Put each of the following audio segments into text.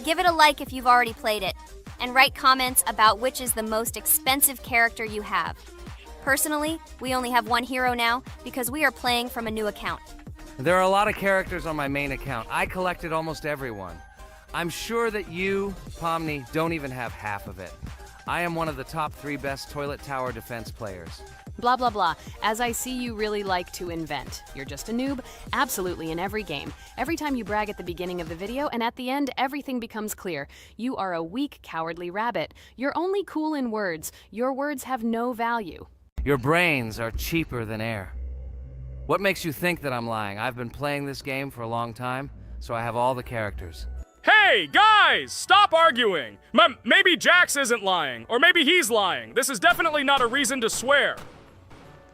give it a like if you've already played it, and write comments about which is the most expensive character you have. Personally, we only have one hero now because we are playing from a new account. There are a lot of characters on my main account. I collected almost everyone. I'm sure that you, Pomni, don't even have half of it. I am one of the top 3 best toilet tower defense players. Blah, blah, blah. As I see you really like to invent. You're just a noob, absolutely in every game. Every time you brag at the beginning of the video, and at the end, everything becomes clear. You are a weak, cowardly rabbit. You're only cool in words. Your words have no value. Your brains are cheaper than air. What makes you think that I'm lying? I've been playing this game for a long time, so I have all the characters. Hey, guys! Stop arguing! Maybe Jax isn't lying, or maybe he's lying. This is definitely not a reason to swear.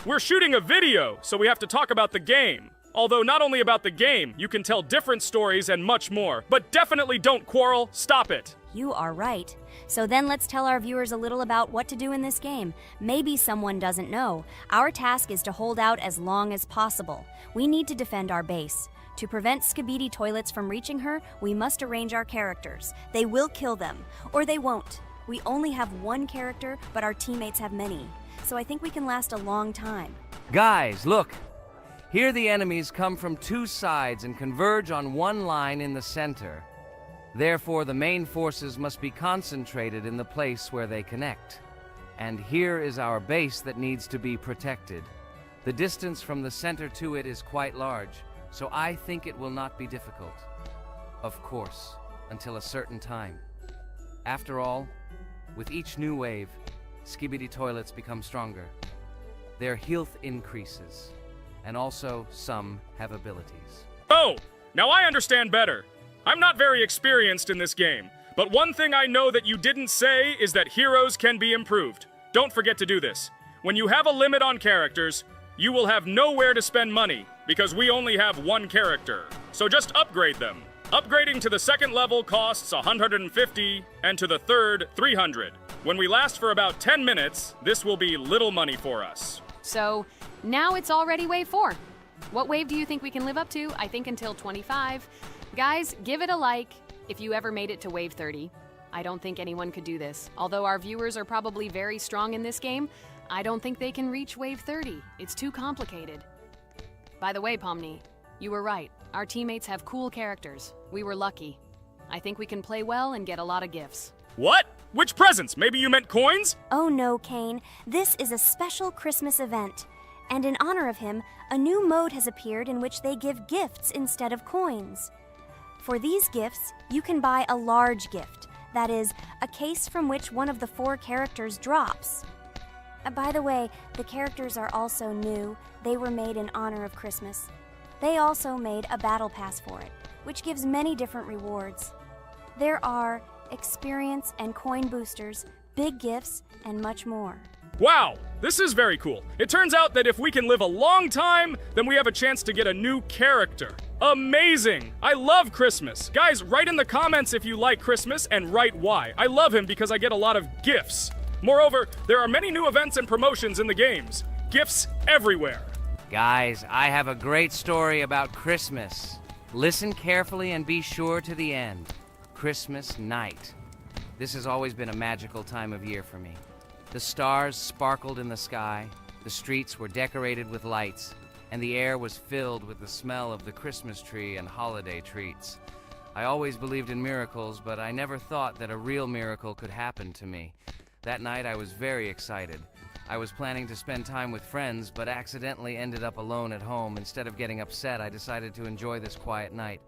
We're shooting a video, so we have to talk about the game. Although not only about the game, you can tell different stories and much more. But definitely don't quarrel. Stop it. You are right. So then let's tell our viewers a little about what to do in this game. Maybe someone doesn't know. Our task is to hold out as long as possible. We need to defend our base. To prevent Skibidi Toilets from reaching her, we must arrange our characters. They will kill them, or they won't. We only have one character, but our teammates have many. So I think we can last a long time. Guys, look! Here the enemies come from 2 sides and converge on one line in the center. Therefore, the main forces must be concentrated in the place where they connect. And here is our base that needs to be protected. The distance from the center to it is quite large, so I think it will not be difficult. Of course, until a certain time. After all, with each new wave, Skibidi Toilets become stronger. Their health increases, and also some have abilities. Oh, now I understand better. I'm not very experienced in this game, but one thing I know that you didn't say is that heroes can be improved. Don't forget to do this. When you have a limit on characters, you will have nowhere to spend money, because we only have one character. So just upgrade them. Upgrading to the 2nd level costs 150, and to the 3rd, 300. When we last for about 10 minutes, this will be little money for us. So, now it's already wave 4. What wave do you think we can live up to? I think until 25. Guys, give it a like if you ever made it to wave 30. I don't think anyone could do this. Although our viewers are probably very strong in this game, I don't think they can reach wave 30. It's too complicated. By the way, Pomni, you were right. Our teammates have cool characters. We were lucky. I think we can play well and get a lot of gifts. What? Which presents? Maybe you meant coins? Oh no, Kane. This is a special Christmas event. And in honor of him, a new mode has appeared in which they give gifts instead of coins. For these gifts, you can buy a large gift. That is, a case from which one of the 4 characters drops. By the way, the characters are also new. They were made in honor of Christmas. They also made a battle pass for it, which gives many different rewards. There are experience and coin boosters, big gifts, and much more. Wow, this is very cool. It turns out that if we can live a long time, then we have a chance to get a new character. Amazing! I love Christmas. Guys, write in the comments if you like Christmas and write why. I love him because I get a lot of gifts. Moreover, there are many new events and promotions in the games. Gifts everywhere. Guys, I have a great story about Christmas. Listen carefully and be sure to the end. Christmas night. This has always been a magical time of year for me. The stars sparkled in the sky, the streets were decorated with lights, and the air was filled with the smell of the Christmas tree and holiday treats. I always believed in miracles, but I never thought that a real miracle could happen to me. That night I was very excited. I was planning to spend time with friends, but accidentally ended up alone at home. Instead of getting upset, I decided to enjoy this quiet night.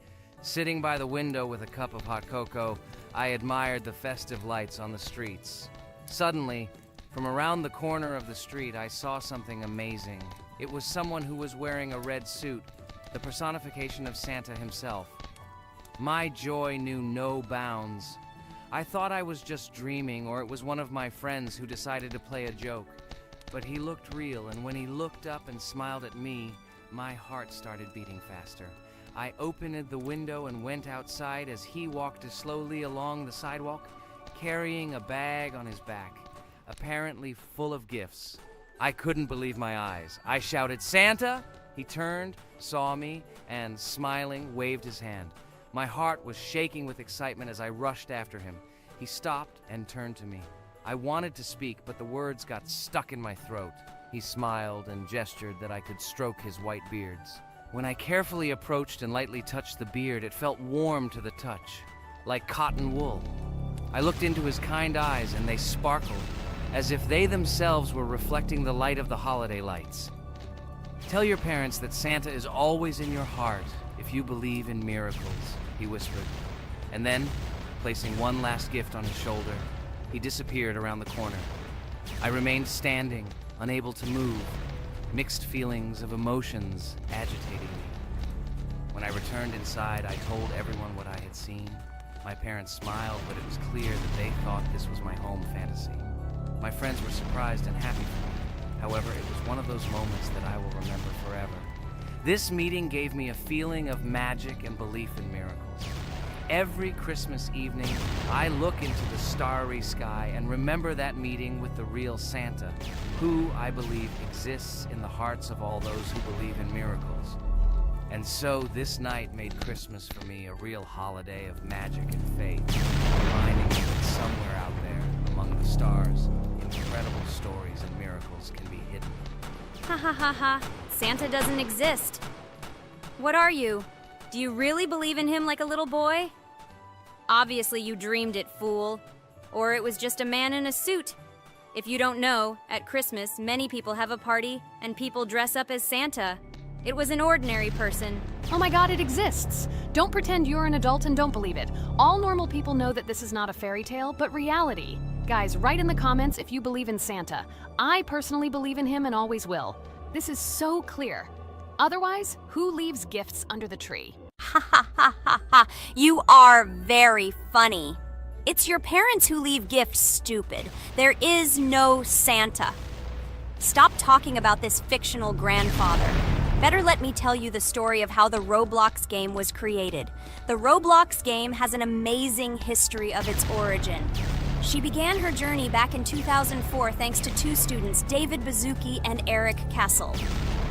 Sitting by the window with a cup of hot cocoa, I admired the festive lights on the streets. Suddenly, from around the corner of the street, I saw something amazing. It was someone who was wearing a red suit, the personification of Santa himself. My joy knew no bounds. I thought I was just dreaming, or it was one of my friends who decided to play a joke. But he looked real, and when he looked up and smiled at me, my heart started beating faster. I opened the window and went outside as he walked slowly along the sidewalk, carrying a bag on his back, apparently full of gifts. I couldn't believe my eyes. I shouted, "Santa!" He turned, saw me, and smiling, waved his hand. My heart was shaking with excitement as I rushed after him. He stopped and turned to me. I wanted to speak, but the words got stuck in my throat. He smiled and gestured that I could stroke his white beards. When I carefully approached and lightly touched the beard, it felt warm to the touch, like cotton wool. I looked into his kind eyes and they sparkled, as if they themselves were reflecting the light of the holiday lights. Tell your parents that Santa is always in your heart if you believe in miracles, he whispered. And then, placing one last gift on his shoulder, he disappeared around the corner. I remained standing, unable to move, mixed feelings of emotions agitating me. When I returned inside, I told everyone what I had seen. My parents smiled, but it was clear that they thought this was my home fantasy. My friends were surprised and happy for me. However, it was one of those moments that I will remember forever. This meeting gave me a feeling of magic and belief in miracles. Every Christmas evening, I look into the starry sky and remember that meeting with the real Santa, who, I believe, exists in the hearts of all those who believe in miracles. And so this night made Christmas for me a real holiday of magic and faith, reminding me that somewhere out there, among the stars, incredible stories and miracles can be hidden. Ha ha ha ha. Santa doesn't exist. What are you? Do you really believe in him like a little boy? Obviously you dreamed it, fool. Or it was just a man in a suit. If you don't know, at Christmas, many people have a party and people dress up as Santa. It was an ordinary person. Oh my god, it exists! Don't pretend you're an adult and don't believe it. All normal people know that this is not a fairy tale, but reality. Guys, write in the comments if you believe in Santa. I personally believe in him and always will. This is so clear. Otherwise, who leaves gifts under the tree? Ha ha ha ha ha. You are very funny. It's your parents who leave gifts, stupid. There is no Santa. Stop talking about this fictional grandfather. Better let me tell you the story of how the Roblox game was created. The Roblox game has an amazing history of its origin. She began her journey back in 2004 thanks to two students, David Bazuki and Eric Castle.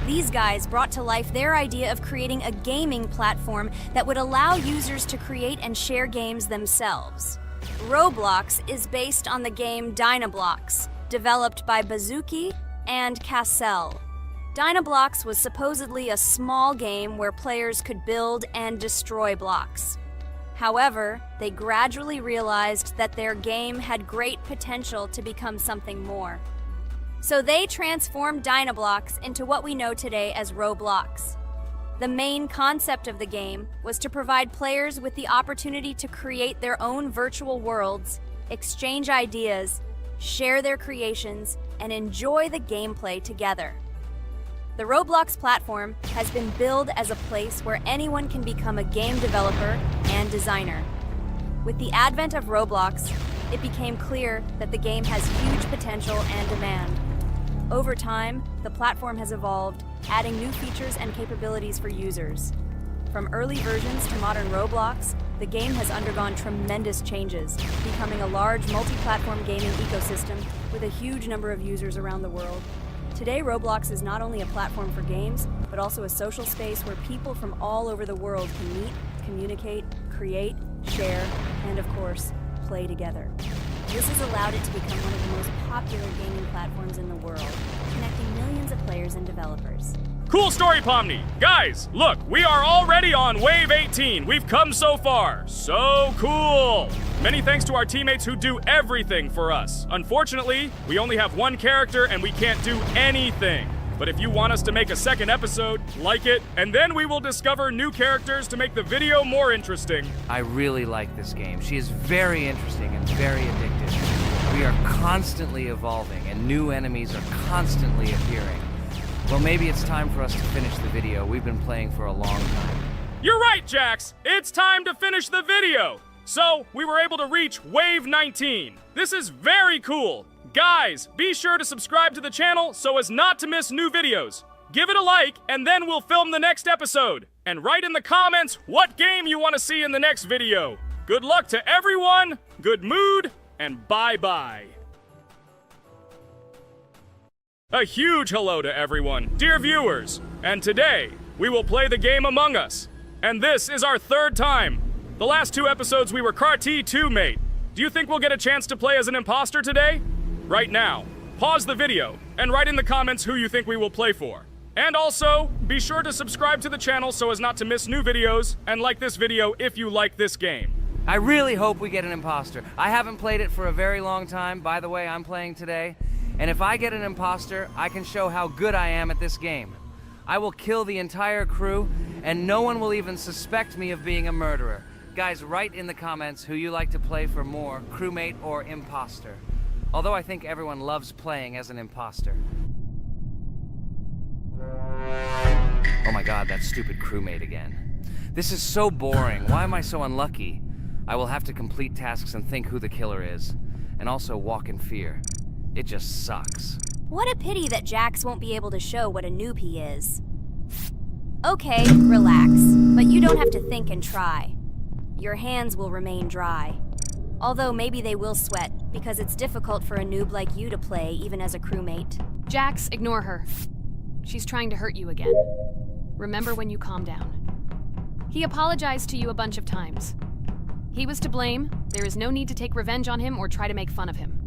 These guys brought to life their idea of creating a gaming platform that would allow users to create and share games themselves. Roblox is based on the game Dynablox, developed by Bazuki and Cassell. Dynablox was supposedly a small game where players could build and destroy blocks. However, they gradually realized that their game had great potential to become something more. So they transformed Dynablox into what we know today as Roblox. The main concept of the game was to provide players with the opportunity to create their own virtual worlds, exchange ideas, share their creations, and enjoy the gameplay together. The Roblox platform has been billed as a place where anyone can become a game developer and designer. With the advent of Roblox, it became clear that the game has huge potential and demand. Over time, the platform has evolved, adding new features and capabilities for users. From early versions to modern Roblox, the game has undergone tremendous changes, becoming a large multi-platform gaming ecosystem with a huge number of users around the world. Today, Roblox is not only a platform for games, but also a social space where people from all over the world can meet, communicate, create, share, and of course, play together. This has allowed it to become one of the most popular gaming platforms in the world, connecting millions of players and developers. Cool story, Pomni. Guys, look, we are already on Wave 18. We've come so far. So cool. Many thanks to our teammates who do everything for us. Unfortunately, we only have one character and we can't do anything. But if you want us to make a second episode, like it, and then we will discover new characters to make the video more interesting. I really like this game. She is very interesting and very addictive. We are constantly evolving and new enemies are constantly appearing. Well, maybe it's time for us to finish the video. We've been playing for a long time. You're right, Jax. It's time to finish the video. So, we were able to reach Wave 19. This is very cool. Guys, be sure to subscribe to the channel so as not to miss new videos. Give it a like, and then we'll film the next episode. And write in the comments what game you want to see in the next video. Good luck to everyone, good mood, and bye-bye. A huge hello to everyone, dear viewers. And today, we will play the game Among Us. And this is our third time. The last 2 episodes we were CAR-T 2, mate. Do you think we'll get a chance to play as an imposter today? Right now, pause the video and write in the comments who you think we will play for. And also, be sure to subscribe to the channel so as not to miss new videos, and like this video if you like this game. I really hope we get an imposter. I haven't played it for a very long time. By the way, I'm playing today. And if I get an imposter, I can show how good I am at this game. I will kill the entire crew, and no one will even suspect me of being a murderer. Guys, write in the comments who you like to play for more, crewmate or imposter. Although I think everyone loves playing as an imposter. Oh my god, that stupid crewmate again. This is so boring. Why am I so unlucky? I will have to complete tasks and think who the killer is, and also walk in fear. It just sucks. What a pity that Jax won't be able to show what a noob he is. Okay, relax, but you don't have to think and try. Your hands will remain dry. Although maybe they will sweat, because it's difficult for a noob like you to play, even as a crewmate. Jax, ignore her. She's trying to hurt you again. Remember when you calm down. He apologized to you a bunch of times. He was to blame. There is no need to take revenge on him or try to make fun of him.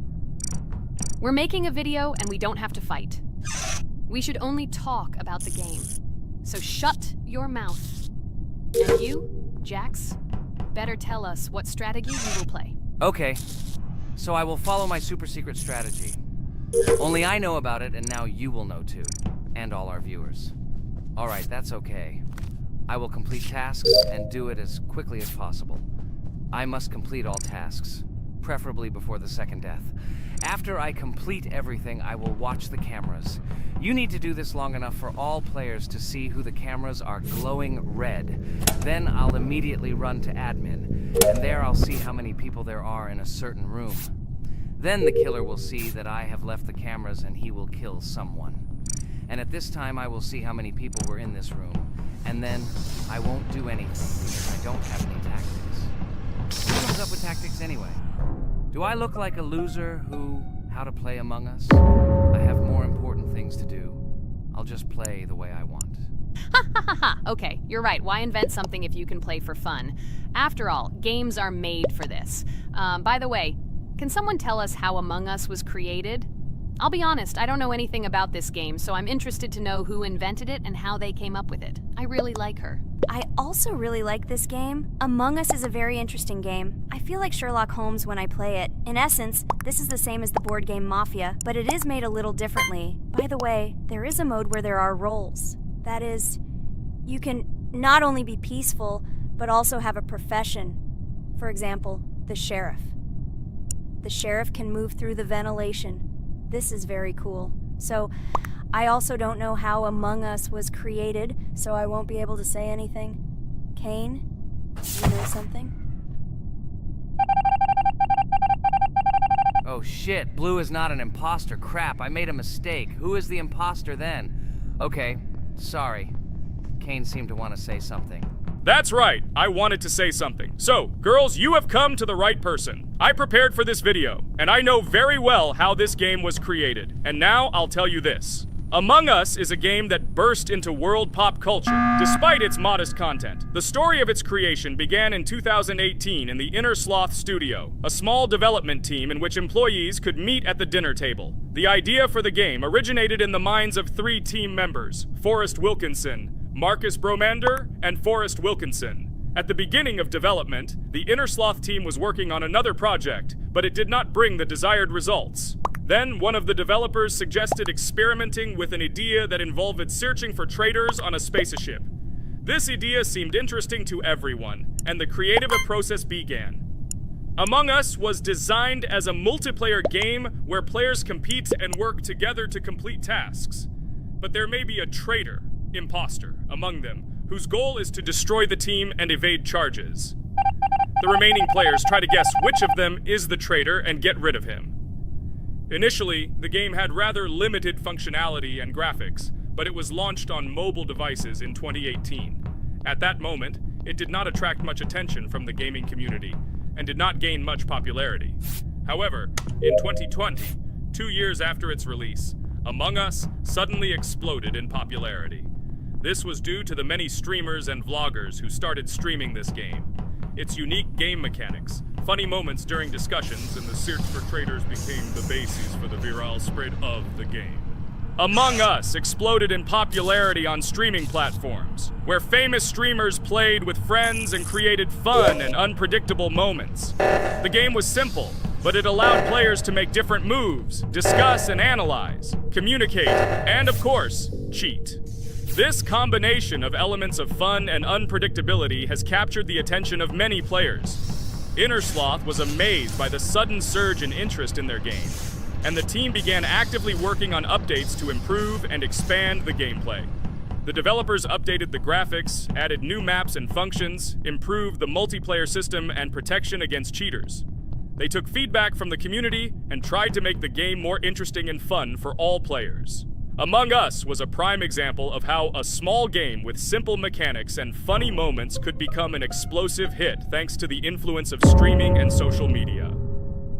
We're making a video and we don't have to fight. We should only talk about the game. So shut your mouth. And you, Jax, better tell us what strategy you will play. Okay, so I will follow my super secret strategy. Only I know about it, and now you will know too. And all our viewers. Alright, that's okay. I will complete tasks and do it as quickly as possible. I must complete all tasks, preferably before the second death. After I complete everything, I will watch the cameras. You need to do this long enough for all players to see who the cameras are glowing red. Then I'll immediately run to admin, and there I'll see how many people there are in a certain room. Then the killer will see that I have left the cameras and he will kill someone. And at this time I will see how many people were in this room, and then I won't do anything because I don't have any tactics. Who comes up with tactics anyway? Do I look like a loser how to play Among Us? I have more important things to do. I'll just play the way I want. Ha ha ha ha! Okay, you're right. Why invent something if you can play for fun? After all, games are made for this. By the way, can someone tell us how Among Us was created? I'll be honest, I don't know anything about this game, so I'm interested to know who invented it and how they came up with it. I really like her. I also really like this game. Among Us is a very interesting game. I feel like Sherlock Holmes when I play it. In essence, this is the same as the board game Mafia, but it is made a little differently. By the way, there is a mode where there are roles. That is, you can not only be peaceful, but also have a profession. For example, the sheriff. The sheriff can move through the ventilation. This is very cool. So, I also don't know how Among Us was created, so I won't be able to say anything. Kane, do you know something? Oh shit, Blue is not an imposter. Crap, I made a mistake. Who is the imposter then? Okay, sorry. Kane seemed to want to say something. That's right, I wanted to say something. So, girls, you have come to the right person. I prepared for this video, and I know very well how this game was created. And now I'll tell you this. Among Us is a game that burst into world pop culture, despite its modest content. The story of its creation began in 2018 in the Inner Sloth Studio, a small development team in which employees could meet at the dinner table. The idea for the game originated in the minds of 3 team members, Forrest Wilkinson, Marcus Bromander, and Forrest Wilkinson. At the beginning of development, the Inner Sloth team was working on another project, but it did not bring the desired results. Then, one of the developers suggested experimenting with an idea that involved searching for traitors on a spaceship. This idea seemed interesting to everyone, and the creative process began. Among Us was designed as a multiplayer game where players compete and work together to complete tasks. But there may be a traitor, imposter, among them, whose goal is to destroy the team and evade charges. The remaining players try to guess which of them is the traitor and get rid of him. Initially, the game had rather limited functionality and graphics, but it was launched on mobile devices in 2018. At that moment, it did not attract much attention from the gaming community, and did not gain much popularity. However, in 2020, 2 years after its release, Among Us suddenly exploded in popularity. This was due to the many streamers and vloggers who started streaming this game. its unique game mechanics, funny moments during discussions, and the search for traitors became the basis for the viral spread of the game. Among Us exploded in popularity on streaming platforms, where famous streamers played with friends and created fun and unpredictable moments. The game was simple, but it allowed players to make different moves, discuss and analyze, communicate, and of course, cheat. This combination of elements of fun and unpredictability has captured the attention of many players. Innersloth was amazed by the sudden surge in interest in their game, and the team began actively working on updates to improve and expand the gameplay. The developers updated the graphics, added new maps and functions, improved the multiplayer system and protection against cheaters. They took feedback from the community and tried to make the game more interesting and fun for all players. Among Us was a prime example of how a small game with simple mechanics and funny moments could become an explosive hit thanks to the influence of streaming and social media.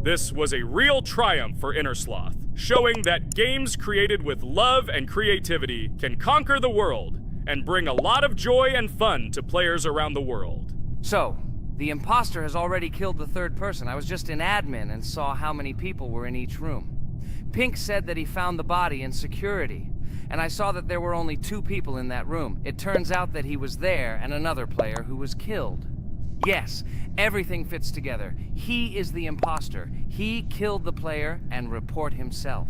This was a real triumph for Innersloth, showing that games created with love and creativity can conquer the world and bring a lot of joy and fun to players around the world. So, the imposter has already killed the third person. I was just in admin and saw how many people were in each room. Pink said that he found the body in security, and I saw that there were only 2 people in that room. It turns out that he was there and another player who was killed. Yes, everything fits together. He is the imposter. He killed the player and report himself.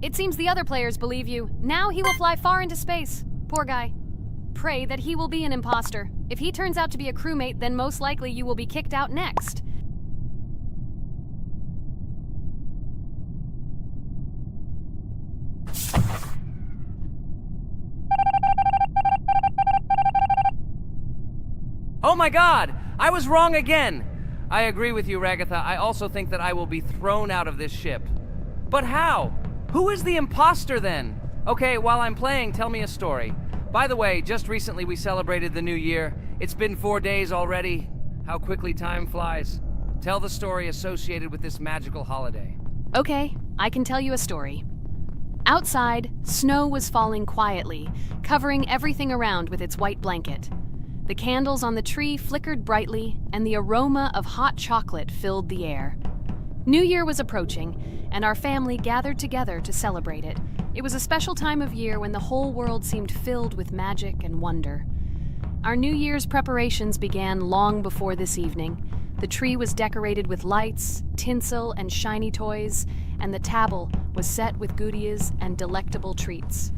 It seems the other players believe you. Now he will fly far into space. Poor guy. Pray that he will be an imposter. If he turns out to be a crewmate, then most likely you will be kicked out next. Oh my god! I was wrong again! I agree with you, Ragatha. I also think that I will be thrown out of this ship. But how? Who is the imposter then? Okay, while I'm playing, tell me a story. By the way, just recently we celebrated the new year. It's been 4 days already. How quickly time flies. Tell the story associated with this magical holiday. Okay, I can tell you a story. Outside, snow was falling quietly, covering everything around with its white blanket. The candles on the tree flickered brightly, and the aroma of hot chocolate filled the air. New Year was approaching, and our family gathered together to celebrate it. It was a special time of year when the whole world seemed filled with magic and wonder. Our New Year's preparations began long before this evening. The tree was decorated with lights, tinsel, and shiny toys, and the table was set with goodies and delectable treats.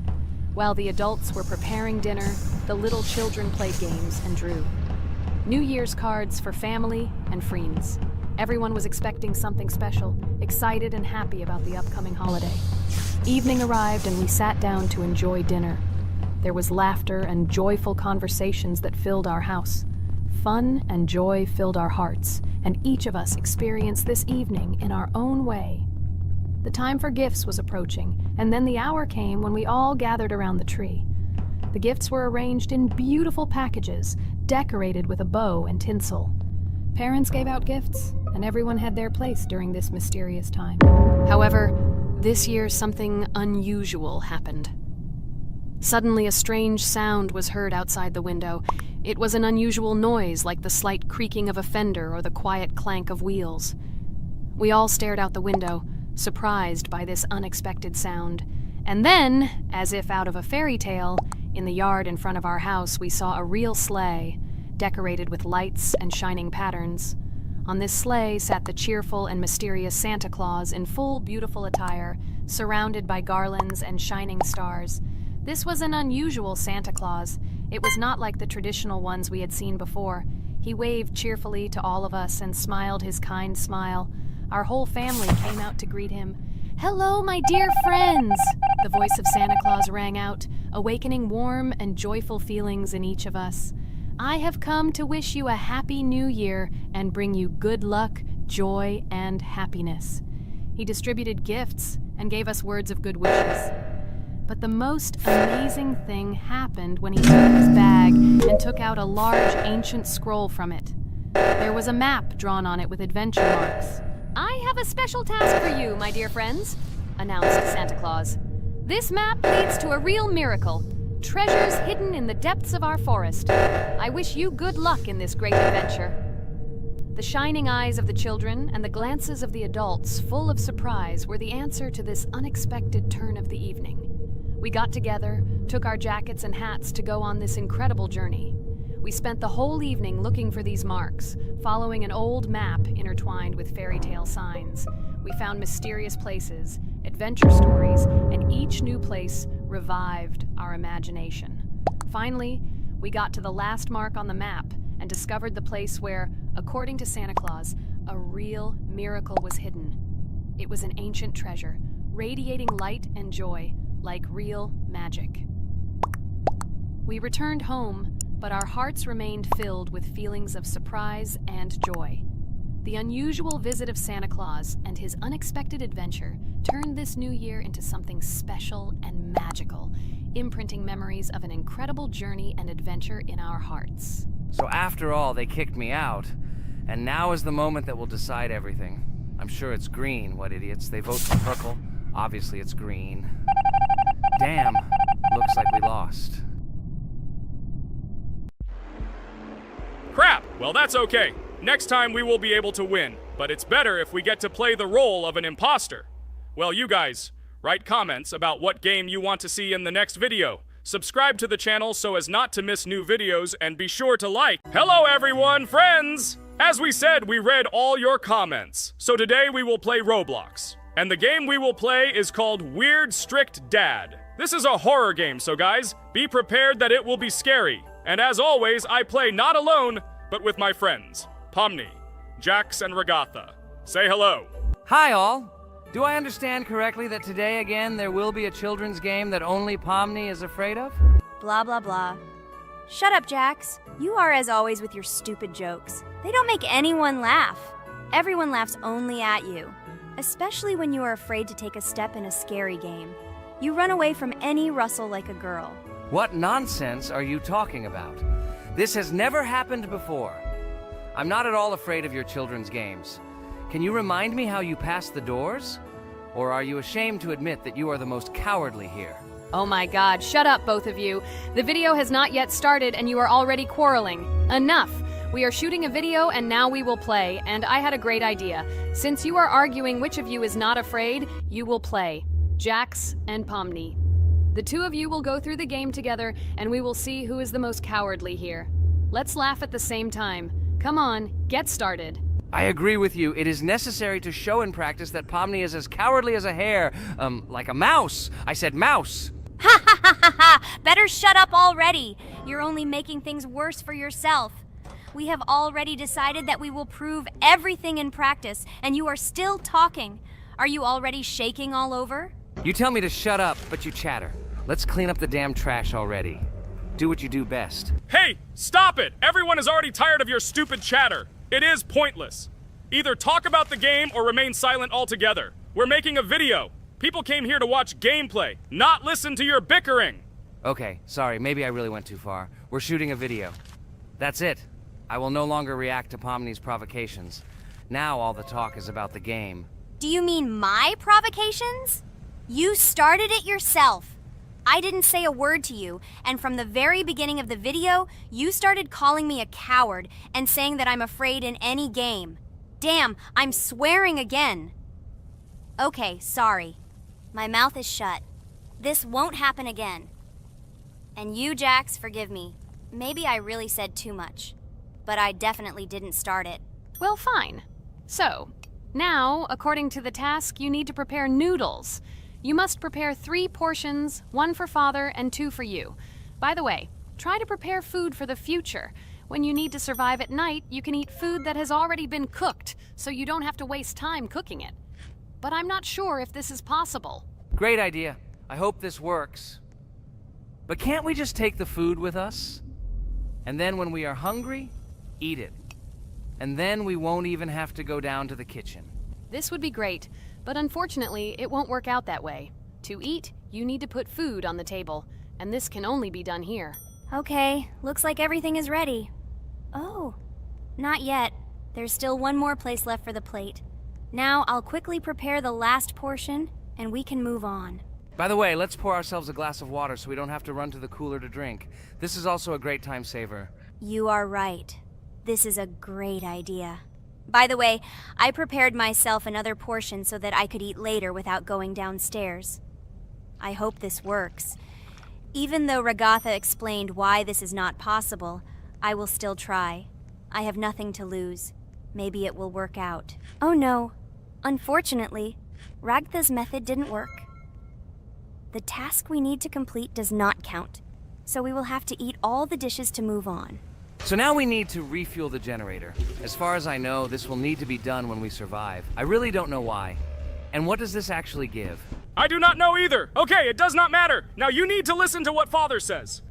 While the adults were preparing dinner, the little children played games and drew. New Year's cards for family and friends. Everyone was expecting something special, excited and happy about the upcoming holiday. Evening arrived and we sat down to enjoy dinner. There was laughter and joyful conversations that filled our house. Fun and joy filled our hearts, and each of us experienced this evening in our own way. The time for gifts was approaching, and then the hour came when we all gathered around the tree. The gifts were arranged in beautiful packages, decorated with a bow and tinsel. Parents gave out gifts, and everyone had their place during this mysterious time. However, this year something unusual happened. Suddenly a strange sound was heard outside the window. It was an unusual noise, like the slight creaking of a fender or the quiet clank of wheels. We all stared out the window, surprised by this unexpected sound. And then, as if out of a fairy tale, in the yard in front of our house we saw a real sleigh, decorated with lights and shining patterns. On this sleigh sat the cheerful and mysterious Santa Claus in full beautiful attire, surrounded by garlands and shining stars. This was an unusual Santa Claus. It was not like the traditional ones we had seen before. He waved cheerfully to all of us and smiled his kind smile. Our whole family came out to greet him. "Hello, my dear friends!" The voice of Santa Claus rang out, awakening warm and joyful feelings in each of us. "I have come to wish you a happy new year and bring you good luck, joy, and happiness." He distributed gifts and gave us words of good wishes. But the most amazing thing happened when he took his bag and took out a large ancient scroll from it. There was a map drawn on it with adventure marks. "I have a special task for you, my dear friends," announced Santa Claus. "This map leads to a real miracle. Treasures hidden in the depths of our forest. I wish you good luck in this great adventure." The shining eyes of the children and the glances of the adults, full of surprise, were the answer to this unexpected turn of the evening. We got together, took our jackets and hats to go on this incredible journey. We spent the whole evening looking for these marks, following an old map intertwined with fairy tale signs. We found mysterious places, adventure stories, and each new place revived our imagination. Finally, we got to the last mark on the map and discovered the place where, according to Santa Claus, a real miracle was hidden. It was an ancient treasure, radiating light and joy like real magic. We returned home, but our hearts remained filled with feelings of surprise and joy. The unusual visit of Santa Claus and his unexpected adventure turned this new year into something special and magical, imprinting memories of an incredible journey and adventure in our hearts. So after all, they kicked me out, and now is the moment that will decide everything. I'm sure it's green, what idiots. They vote for purple. Obviously it's green. Damn, looks like we lost. Crap! Well, that's okay. Next time we will be able to win, but it's better if we get to play the role of an imposter. Well, you guys, write comments about what game you want to see in the next video. Subscribe to the channel so as not to miss new videos, and be sure to like. Hello everyone, friends! As we said, we read all your comments. So today we will play Roblox. And the game we will play is called Weird Strict Dad. This is a horror game, so guys, be prepared that it will be scary. And as always, I play not alone, but with my friends, Pomni, Jax, and Regatha. Say hello. Hi all! Do I understand correctly that today again there will be a children's game that only Pomni is afraid of? Blah, blah, blah. Shut up, Jax. You are as always with your stupid jokes. They don't make anyone laugh. Everyone laughs only at you, especially when you are afraid to take a step in a scary game. You run away from any rustle like a girl. What nonsense are you talking about? This has never happened before. I'm not at all afraid of your children's games. Can you remind me how you passed the doors? Or are you ashamed to admit that you are the most cowardly here? Oh my god, shut up, both of you. The video has not yet started and you are already quarreling. Enough! We are shooting a video and now we will play, and I had a great idea. Since you are arguing which of you is not afraid, you will play. Jax and Pomni. The two of you will go through the game together and we will see who is the most cowardly here. Let's laugh at the same time. Come on, get started. I agree with you. It is necessary to show in practice that Pomni is as cowardly as a hare. Like a mouse. I said mouse. Ha ha ha ha ha! Better shut up already. You're only making things worse for yourself. We have already decided that we will prove everything in practice, and you are still talking. Are you already shaking all over? You tell me to shut up, but you chatter. Let's clean up the damn trash already. Do what you do best. Hey, stop it! Everyone is already tired of your stupid chatter. It is pointless. Either talk about the game or remain silent altogether. We're making a video. People came here to watch gameplay, not listen to your bickering. Okay, sorry, maybe I really went too far. We're shooting a video. That's it. I will no longer react to Pomni's provocations. Now all the talk is about the game. Do you mean my provocations? You started it yourself. I didn't say a word to you, and from the very beginning of the video, you started calling me a coward and saying that I'm afraid in any game. Damn, I'm swearing again. Okay, sorry. My mouth is shut. This won't happen again. And you, Jax, forgive me. Maybe I really said too much, but I definitely didn't start it. Well, fine. So, now, according to the task, you need to prepare noodles. You must prepare 3 portions, 1 for Father and 2 for you. By the way, try to prepare food for the future. When you need to survive at night, you can eat food that has already been cooked, so you don't have to waste time cooking it. But I'm not sure if this is possible. Great idea. I hope this works. But can't we just take the food with us? And then when we are hungry, eat it. And then we won't even have to go down to the kitchen. This would be great, but unfortunately, it won't work out that way. To eat, you need to put food on the table, and this can only be done here. Okay, looks like everything is ready. Oh, not yet. There's still one more place left for the plate. Now I'll quickly prepare the last portion, and we can move on. By the way, let's pour ourselves a glass of water so we don't have to run to the cooler to drink. This is also a great time saver. You are right. This is a great idea. By the way, I prepared myself another portion so that I could eat later without going downstairs. I hope this works. Even though Ragatha explained why this is not possible, I will still try. I have nothing to lose. Maybe it will work out. Oh no. Unfortunately, Ragatha's method didn't work. The task we need to complete does not count, so we will have to eat all the dishes to move on. So now we need to refuel the generator. As far as I know, this will need to be done when we survive. I really don't know why. And what does this actually give? I do not know either. Okay, it does not matter. Now you need to listen to what Father says.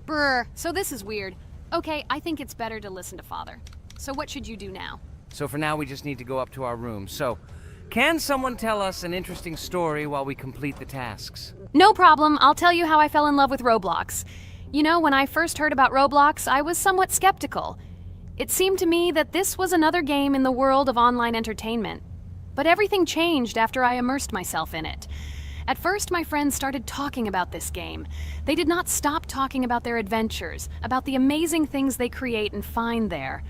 Brr, so this is weird. Okay, I think it's better to listen to Father. So what should you do now? So for now, we just need to go up to our room. So, can someone tell us an interesting story while we complete the tasks? No problem, I'll tell you how I fell in love with Roblox. You know, when I first heard about Roblox, I was somewhat skeptical. It seemed to me that this was another game in the world of online entertainment. But everything changed after I immersed myself in it. At first, my friends started talking about this game. They did not stop talking about their adventures, about the amazing things they create and find there.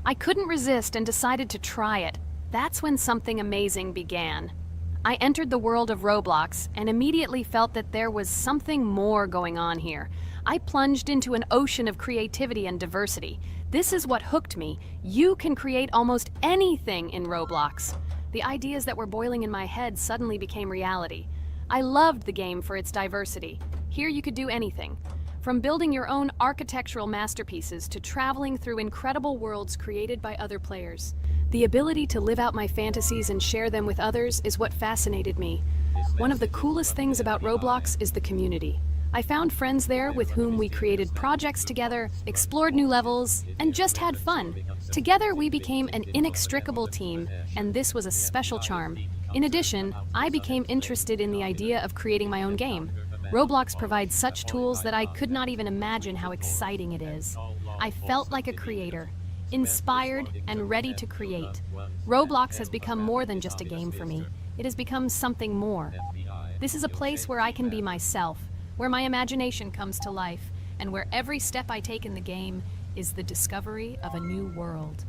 I couldn't resist and decided to try it. That's when something amazing began. I entered the world of Roblox and immediately felt that there was something more going on here. I plunged into an ocean of creativity and diversity. This is what hooked me. You can create almost anything in Roblox. The ideas that were boiling in my head suddenly became reality. I loved the game for its diversity. Here you could do anything, from building your own architectural masterpieces to traveling through incredible worlds created by other players. The ability to live out my fantasies and share them with others is what fascinated me. One of the coolest things about Roblox is the community. I found friends there with whom we created projects together, explored new levels, and just had fun. Together we became an inextricable team, and this was a special charm. In addition, I became interested in the idea of creating my own game. Roblox provides such tools that I could not even imagine how exciting it is. I felt like a creator, inspired and ready to create. Roblox has become more than just a game for me. It has become something more. This is a place where I can be myself, where my imagination comes to life, and where every step I take in the game is the discovery of a new world.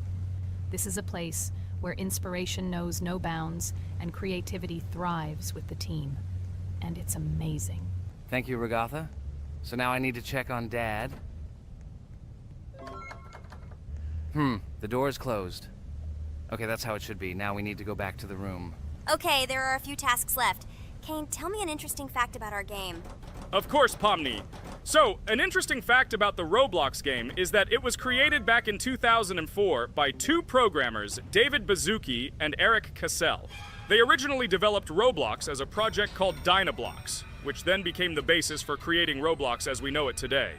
This is a place where inspiration knows no bounds and creativity thrives with the team. And it's amazing. Thank you, Ragatha. So now I need to check on Dad. The door is closed. Okay, that's how it should be. Now we need to go back to the room. Okay, there are a few tasks left. Kane, tell me an interesting fact about our game. Of course, Pomni. So, an interesting fact about the Roblox game is that it was created back in 2004 by two programmers, David Baszucki and Eric Cassell. They originally developed Roblox as a project called Dynablocks, which then became the basis for creating Roblox as we know it today.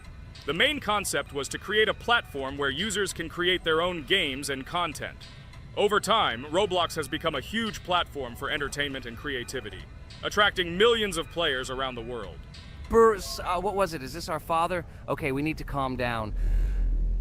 The main concept was to create a platform where users can create their own games and content. Over time, Roblox has become a huge platform for entertainment and creativity, attracting millions of players around the world. What was it? Is this our father? Okay, we need to calm down.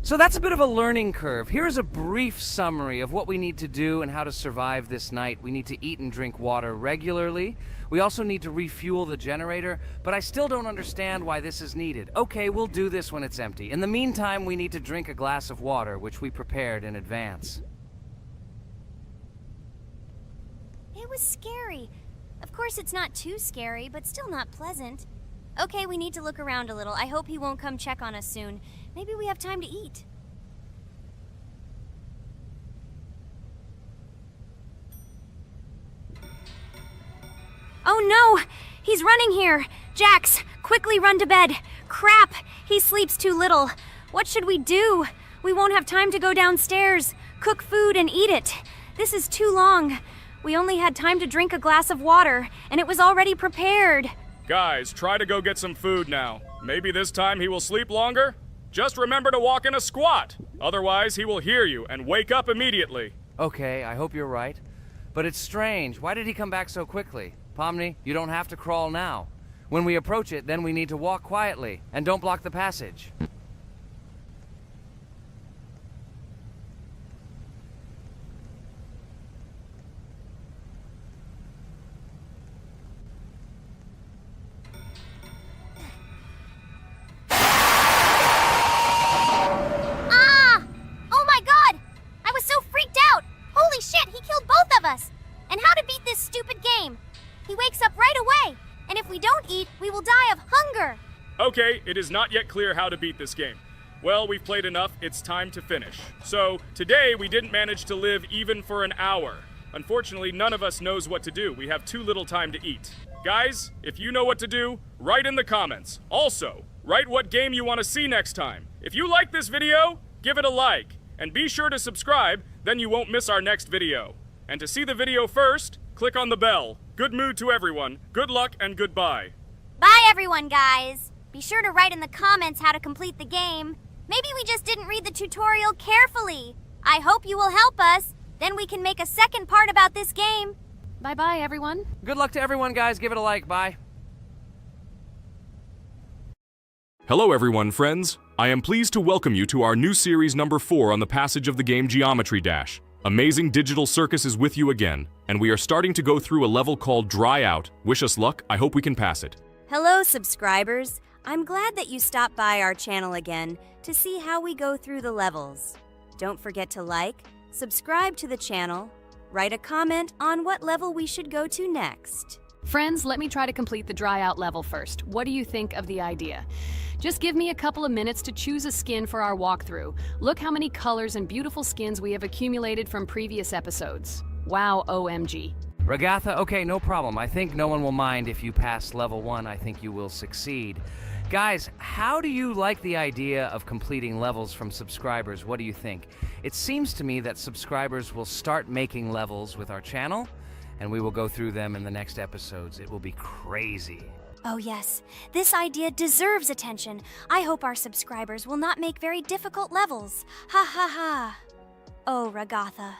So that's a bit of a learning curve. Here's a brief summary of what we need to do and how to survive this night. We need to eat and drink water regularly. We also need to refuel the generator, but I still don't understand why this is needed. Okay, we'll do this when it's empty. In the meantime, we need to drink a glass of water, which we prepared in advance. It was scary. Of course, it's not too scary, but still not pleasant. Okay, we need to look around a little. I hope he won't come check on us soon. Maybe we have time to eat. Oh no! He's running here! Jax, quickly run to bed! Crap! He sleeps too little. What should we do? We won't have time to go downstairs, cook food, and eat it. This is too long. We only had time to drink a glass of water, and it was already prepared. Guys, try to go get some food now. Maybe this time he will sleep longer? Just remember to walk in a squat. Otherwise, he will hear you and wake up immediately. Okay, I hope you're right. But it's strange. Why did he come back so quickly? Pomni, you don't have to crawl now. When we approach it, then we need to walk quietly. And don't block the passage. And how to beat this stupid game. He wakes up right away, and if we don't eat, we will die of hunger. Okay, it is not yet clear how to beat this game. Well, we've played enough, it's time to finish. So, today we didn't manage to live even for an hour. Unfortunately, none of us knows what to do. We have too little time to eat. Guys, if you know what to do, write in the comments. Also, write what game you want to see next time. If you like this video, give it a like. And be sure to subscribe, then you won't miss our next video. And to see the video first, click on the bell. Good mood to everyone. Good luck and goodbye. Bye everyone, guys. Be sure to write in the comments how to complete the game. Maybe we just didn't read the tutorial carefully. I hope you will help us. Then we can make a second part about this game. Bye-bye, everyone. Good luck to everyone, guys. Give it a like. Bye. Hello everyone, friends. I am pleased to welcome you to our new series number 4 on the passage of the game Geometry Dash. Amazing Digital Circus is with you again, and we are starting to go through a level called Dry Out. Wish us luck, I hope we can pass it. Hello, subscribers. I'm glad that you stopped by our channel again to see how we go through the levels. Don't forget to like, subscribe to the channel, write a comment on what level we should go to next. Friends, let me try to complete the Dry Out level first. What do you think of the idea? Just give me a couple of minutes to choose a skin for our walkthrough. Look how many colors and beautiful skins we have accumulated from previous episodes. Wow, OMG. Ragatha, okay, no problem. I think no one will mind if you pass level 1. I think you will succeed. Guys, how do you like the idea of completing levels from subscribers? What do you think? It seems to me that subscribers will start making levels with our channel, and we will go through them in the next episodes. It will be crazy. Oh yes, this idea deserves attention. I hope our subscribers will not make very difficult levels. Ha ha ha. Oh, Ragatha,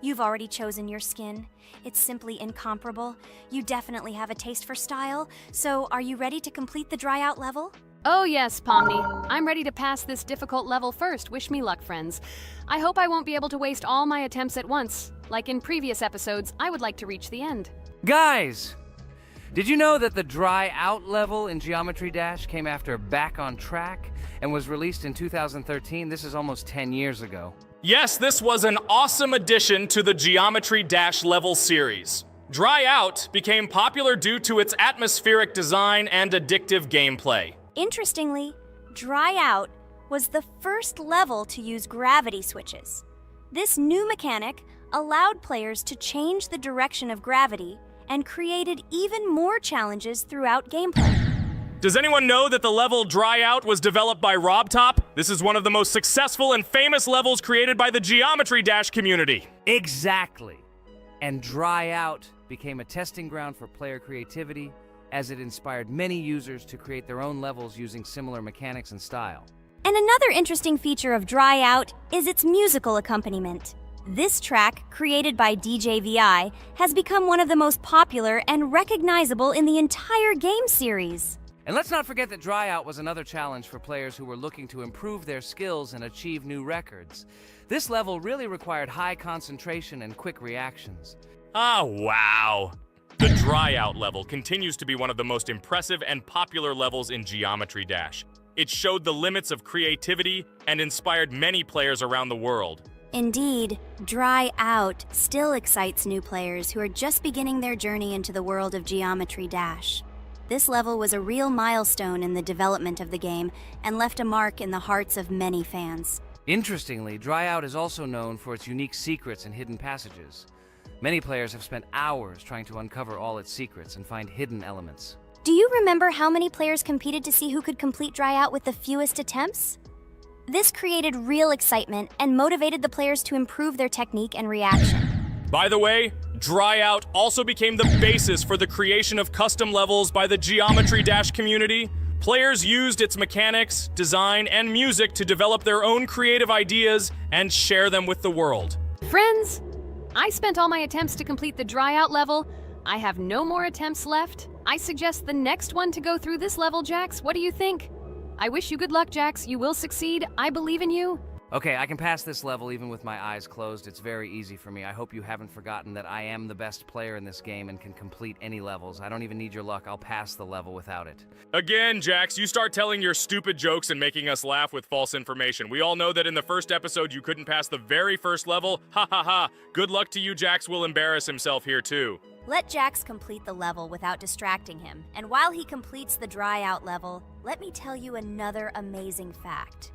you've already chosen your skin. It's simply incomparable. You definitely have a taste for style. So, are you ready to complete the Dry Out level? Oh yes, Pomni. I'm ready to pass this difficult level first. Wish me luck, friends. I hope I won't be able to waste all my attempts at once. Like in previous episodes, I would like to reach the end. Guys! Did you know that the Dry Out level in Geometry Dash came after Back on Track and was released in 2013? This is almost 10 years ago. Yes, this was an awesome addition to the Geometry Dash level series. Dry Out became popular due to its atmospheric design and addictive gameplay. Interestingly, Dry Out was the first level to use gravity switches. This new mechanic allowed players to change the direction of gravity and created even more challenges throughout gameplay. Does anyone know that the level Dry Out was developed by RobTop? This is one of the most successful and famous levels created by the Geometry Dash community. Exactly. And Dry Out became a testing ground for player creativity, as it inspired many users to create their own levels using similar mechanics and style. And another interesting feature of Dry Out is its musical accompaniment. This track, created by DJ VI, has become one of the most popular and recognizable in the entire game series. And let's not forget that Dry Out was another challenge for players who were looking to improve their skills and achieve new records. This level really required high concentration and quick reactions. Ah, wow. The Dry Out level continues to be one of the most impressive and popular levels in Geometry Dash. It showed the limits of creativity and inspired many players around the world. Indeed, Dry Out still excites new players who are just beginning their journey into the world of Geometry Dash. This level was a real milestone in the development of the game and left a mark in the hearts of many fans. Interestingly, Dry Out is also known for its unique secrets and hidden passages. Many players have spent hours trying to uncover all its secrets and find hidden elements. Do you remember how many players competed to see who could complete Dry Out with the fewest attempts? This created real excitement and motivated the players to improve their technique and reaction. By the way, Dry Out also became the basis for the creation of custom levels by the Geometry Dash community. Players used its mechanics, design, and music to develop their own creative ideas and share them with the world. Friends, I spent all my attempts to complete the Dry Out level. I have no more attempts left. I suggest the next one to go through this level, Jax. What do you think? I wish you good luck, Jax. You will succeed. I believe in you. Okay, I can pass this level even with my eyes closed. It's very easy for me. I hope you haven't forgotten that I am the best player in this game and can complete any levels. I don't even need your luck. I'll pass the level without it. Again, Jax, you start telling your stupid jokes and making us laugh with false information. We all know that in the first episode you couldn't pass the very first level. Ha ha ha. Good luck to you, Jax will embarrass himself here too. Let Jax complete the level without distracting him. And while he completes the Dry Out level, let me tell you another amazing fact.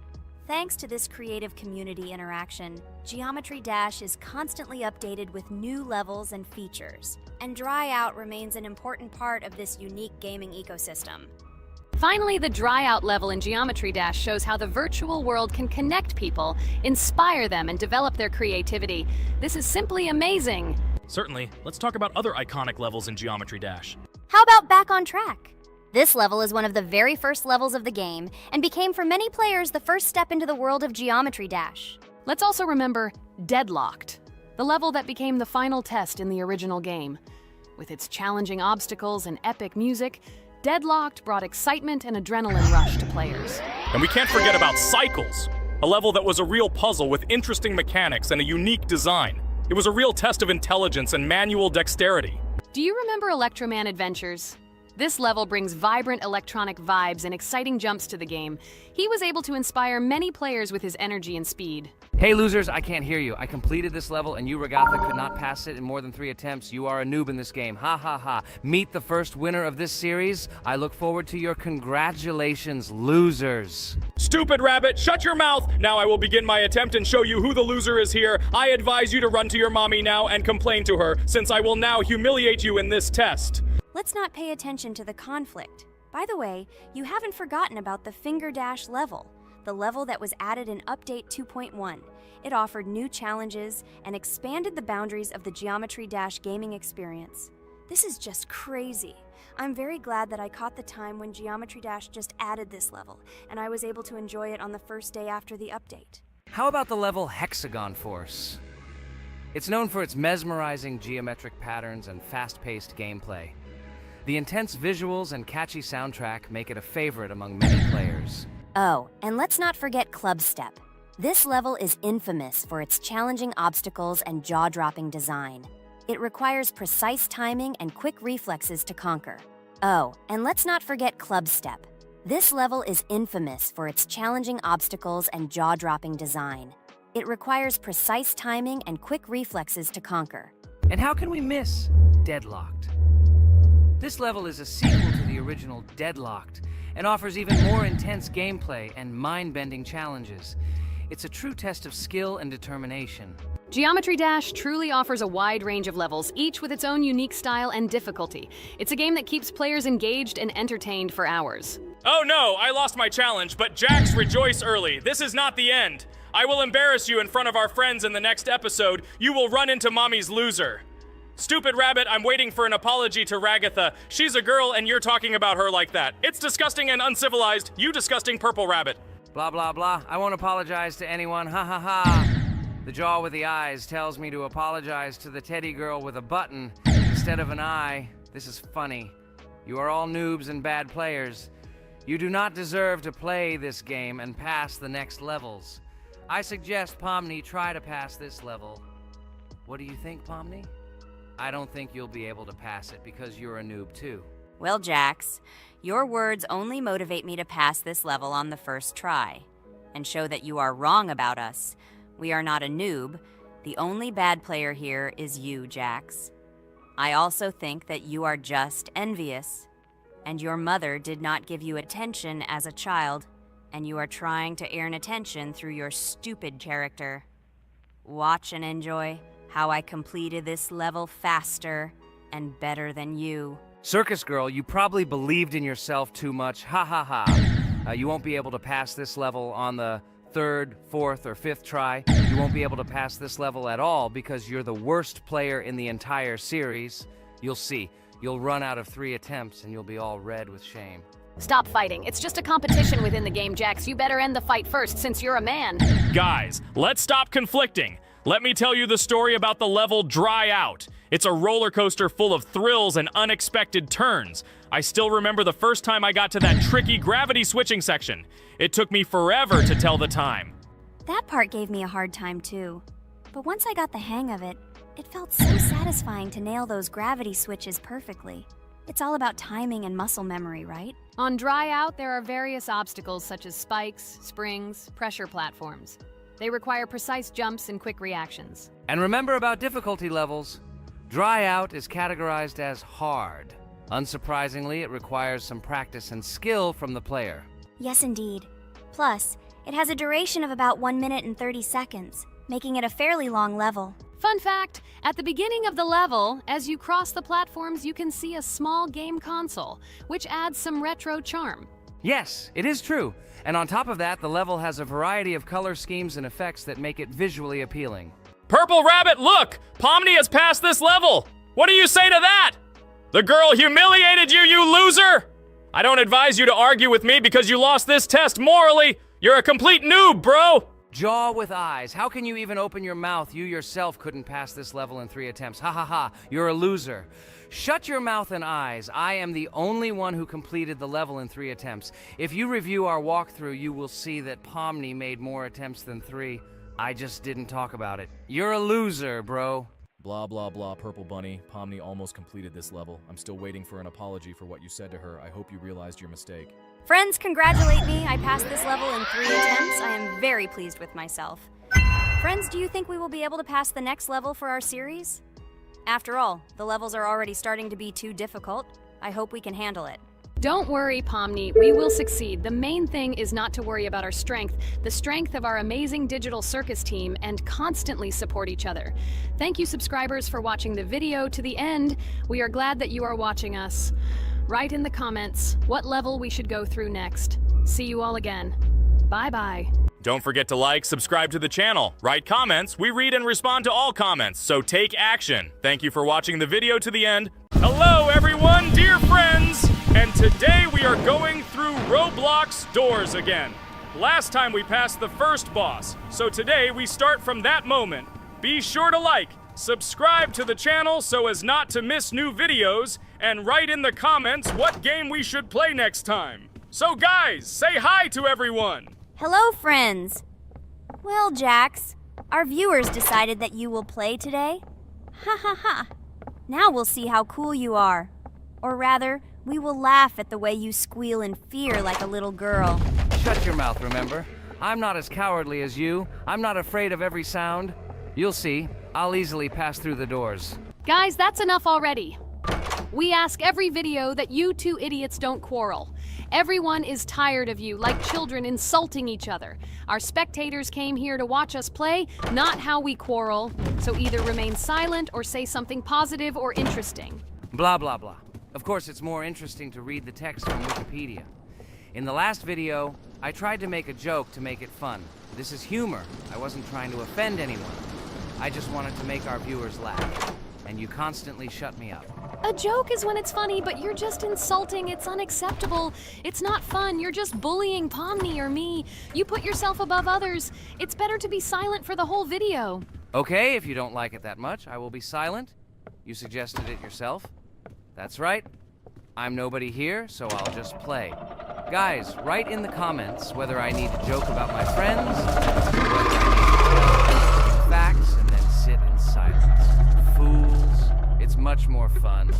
Thanks to this creative community interaction, Geometry Dash is constantly updated with new levels and features, and Dry Out remains an important part of this unique gaming ecosystem. Finally, the Dry Out level in Geometry Dash shows how the virtual world can connect people, inspire them, and develop their creativity. This is simply amazing. Certainly. Let's talk about other iconic levels in Geometry Dash. How about Back on Track? This level is one of the very first levels of the game and became for many players the first step into the world of Geometry Dash. Let's also remember Deadlocked, the level that became the final test in the original game. With its challenging obstacles and epic music, Deadlocked brought excitement and adrenaline rush to players. And we can't forget about Cycles, a level that was a real puzzle with interesting mechanics and a unique design. It was a real test of intelligence and manual dexterity. Do you remember Electroman Adventures? This level brings vibrant electronic vibes and exciting jumps to the game. He was able to inspire many players with his energy and speed. Hey losers, I can't hear you. I completed this level and you, Regatha, could not pass it in more than 3 attempts. You are a noob in this game. Ha ha ha. Meet the first winner of this series. I look forward to your congratulations, losers. Stupid rabbit, shut your mouth! Now I will begin my attempt and show you who the loser is here. I advise you to run to your mommy now and complain to her, since I will now humiliate you in this test. Let's not pay attention to the conflict. By the way, you haven't forgotten about the Finger Dash level, the level that was added in Update 2.1. It offered new challenges and expanded the boundaries of the Geometry Dash gaming experience. This is just crazy. I'm very glad that I caught the time when Geometry Dash just added this level, and I was able to enjoy it on the first day after the update. How about the level Hexagon Force? It's known for its mesmerizing geometric patterns and fast-paced gameplay. The intense visuals and catchy soundtrack make it a favorite among many players. Oh, and let's not forget Club Step. This level is infamous for its challenging obstacles and jaw-dropping design. It requires precise timing and quick reflexes to conquer. Oh, and let's not forget Club Step. This level is infamous for its challenging obstacles and jaw-dropping design. It requires precise timing and quick reflexes to conquer. And how can we miss Deadlocked? This level is a sequel to the original Deadlocked and offers even more intense gameplay and mind-bending challenges. It's a true test of skill and determination. Geometry Dash truly offers a wide range of levels, each with its own unique style and difficulty. It's a game that keeps players engaged and entertained for hours. Oh no, I lost my challenge, but Jax, rejoice early. This is not the end. I will embarrass you in front of our friends in the next episode. You will run into mommy's loser. Stupid rabbit, I'm waiting for an apology to Ragatha. She's a girl and you're talking about her like that. It's disgusting and uncivilized, you disgusting purple rabbit. Blah, blah, blah. I won't apologize to anyone. Ha ha ha. The jaw with the eyes tells me to apologize to the teddy girl with a button instead of an eye. This is funny. You are all noobs and bad players. You do not deserve to play this game and pass the next levels. I suggest Pomni try to pass this level. What do you think, Pomni? I don't think you'll be able to pass it because you're a noob too. Well, Jax, your words only motivate me to pass this level on the first try, and show that you are wrong about us. We are not a noob. The only bad player here is you, Jax. I also think that you are just envious, and your mother did not give you attention as a child, and you are trying to earn attention through your stupid character. Watch and enjoy how I completed this level faster and better than you. Circus girl, you probably believed in yourself too much. Ha ha ha. You won't be able to pass this level on the third, fourth, or fifth try, you won't be able to pass this level at all because you're the worst player in the entire series. You'll see. You'll run out of 3 attempts and you'll be all red with shame. Stop fighting. It's just a competition within the game, Jax. You better end the fight first since you're a man. Guys, let's stop conflicting. Let me tell you the story about the level Dry Out. It's a roller coaster full of thrills and unexpected turns. I still remember the first time I got to that tricky gravity switching section. It took me forever to tell the time. That part gave me a hard time too. But once I got the hang of it, it felt so satisfying to nail those gravity switches perfectly. It's all about timing and muscle memory, right? On Dry Out, there are various obstacles such as spikes, springs, pressure platforms. They require precise jumps and quick reactions. And remember about difficulty levels. Dry Out is categorized as hard. Unsurprisingly, it requires some practice and skill from the player. Yes, indeed. Plus, it has a duration of about 1 minute and 30 seconds, making it a fairly long level. Fun fact, at the beginning of the level, as you cross the platforms, you can see a small game console, which adds some retro charm. Yes, it is true. And on top of that, the level has a variety of color schemes and effects that make it visually appealing. Purple Rabbit, look! Pomni has passed this level! What do you say to that? The girl humiliated you, you loser! I don't advise you to argue with me because you lost this test morally. You're a complete noob, bro! Jaw with eyes. How can you even open your mouth? You yourself couldn't pass this level in 3 attempts. Ha ha ha. You're a loser. Shut your mouth and eyes. I am the only one who completed the level in 3 attempts. If you review our walkthrough, you will see that Pomni made more attempts than 3. I just didn't talk about it. You're a loser, bro. Blah, blah, blah, Purple Bunny. Pomni almost completed this level. I'm still waiting for an apology for what you said to her. I hope you realized your mistake. Friends, congratulate me. I passed this level in 3 attempts. I am very pleased with myself. Friends, do you think we will be able to pass the next level for our series? After all, the levels are already starting to be too difficult. I hope we can handle it. Don't worry, Pomni, we will succeed. The main thing is not to worry about our strength, the strength of our amazing digital circus team, and constantly support each other. Thank you, subscribers, for watching the video to the end. We are glad that you are watching us. Write in the comments what level we should go through next. See you all again. Bye-bye. Don't forget to like, subscribe to the channel, write comments. We read and respond to all comments, so take action. Thank you for watching the video to the end. Hello, everyone, dear friends! And today we are going through Roblox doors again. Last time we passed the first boss, so today we start from that moment. Be sure to like, subscribe to the channel so as not to miss new videos, and write in the comments what game we should play next time. So guys, say hi to everyone! Hello, friends. Well, Jax, our viewers decided that you will play today. Ha ha ha. Now we'll see how cool you are. Or rather, we will laugh at the way you squeal in fear like a little girl. Shut your mouth, remember? I'm not as cowardly as you. I'm not afraid of every sound. You'll see. I'll easily pass through the doors. Guys, that's enough already. We ask every video that you two idiots don't quarrel. Everyone is tired of you, like children insulting each other. Our spectators came here to watch us play, not how we quarrel. So either remain silent or say something positive or interesting. Blah, blah, blah. Of course, it's more interesting to read the text from Wikipedia. In the last video, I tried to make a joke to make it fun. This is humor. I wasn't trying to offend anyone. I just wanted to make our viewers laugh. And you constantly shut me up. A joke is when it's funny, but you're just insulting. It's unacceptable. It's not fun. You're just bullying Pomni or me. You put yourself above others. It's better to be silent for the whole video. Okay, if you don't like it that much, I will be silent. You suggested it yourself. That's right. I'm nobody here, so I'll just play. Guys, write in the comments whether I need to joke about my friends, or whether I need to tell facts and then sit in silence. Fools. It's much more fun.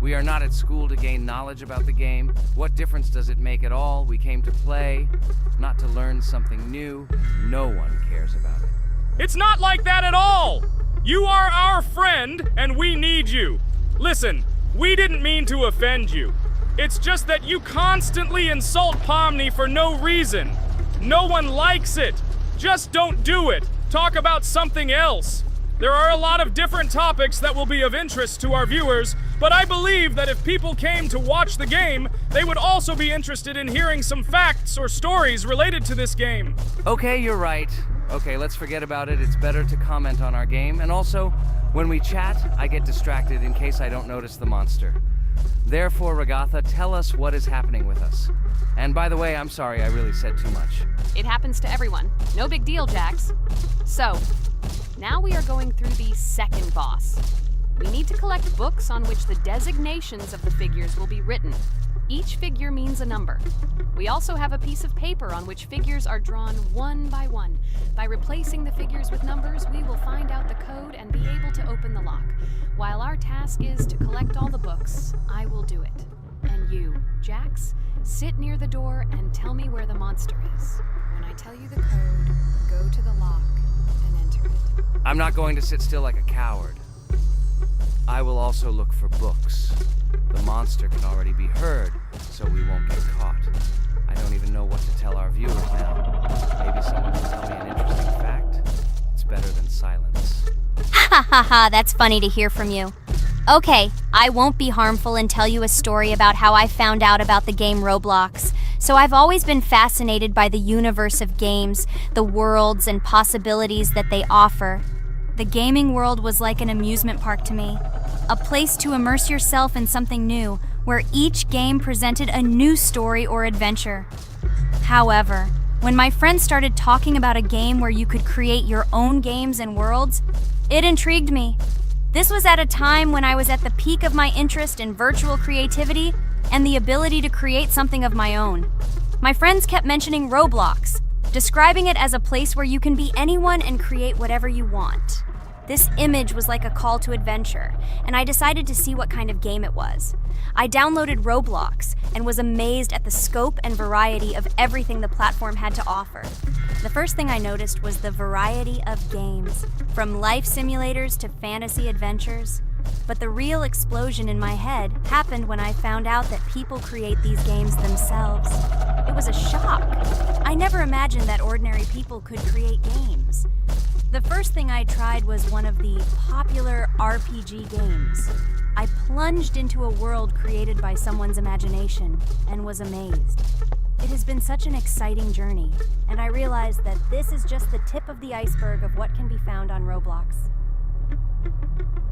We are not at school to gain knowledge about the game. What difference does it make at all? We came to play, not to learn something new. No one cares about it. It's not like that at all! You are our friend, and we need you. Listen, we didn't mean to offend you. It's just that you constantly insult Pomni for no reason. No one likes it. Just don't do it. Talk about something else. There are a lot of different topics that will be of interest to our viewers, But I believe that if people came to watch the game, they would also be interested in hearing some facts or stories related to this game. Okay, you're right. Okay, let's forget about it. It's better to comment on our game. And also, when we chat, I get distracted in case I don't notice the monster. Therefore, Ragatha, tell us what is happening with us. And by the way, I'm sorry I really said too much. It happens to everyone. No big deal, Jax. So, now we are going through the second boss. We need to collect books on which the designations of the figures will be written. Each figure means a number. We also have a piece of paper on which figures are drawn one by one. By replacing the figures with numbers, we will find out the code and be able to open the lock. While our task is to collect all the books, I will do it. And you, Jax, sit near the door and tell me where the monster is. When I tell you the code, go to the lock and enter it. I'm not going to sit still like a coward. I will also look for books. The monster can already be heard, so we won't get caught. I don't even know what to tell our viewers now. Maybe someone can tell me an interesting fact. It's better than silence. Ha ha ha, that's funny to hear from you. Okay, I won't be harmful and tell you a story about how I found out about the game Roblox. So I've always been fascinated by the universe of games, the worlds and possibilities that they offer. The gaming world was like an amusement park to me, a place to immerse yourself in something new, where each game presented a new story or adventure. However, when my friends started talking about a game where you could create your own games and worlds, it intrigued me. This was at a time when I was at the peak of my interest in virtual creativity and the ability to create something of my own. My friends kept mentioning Roblox, describing it as a place where you can be anyone and create whatever you want. This image was like a call to adventure, and I decided to see what kind of game it was. I downloaded Roblox and was amazed at the scope and variety of everything the platform had to offer. The first thing I noticed was the variety of games, from life simulators to fantasy adventures. But the real explosion in my head happened when I found out that people create these games themselves. It was a shock. I never imagined that ordinary people could create games. The first thing I tried was one of the popular RPG games. I plunged into a world created by someone's imagination and was amazed. It has been such an exciting journey, and I realized that this is just the tip of the iceberg of what can be found on Roblox.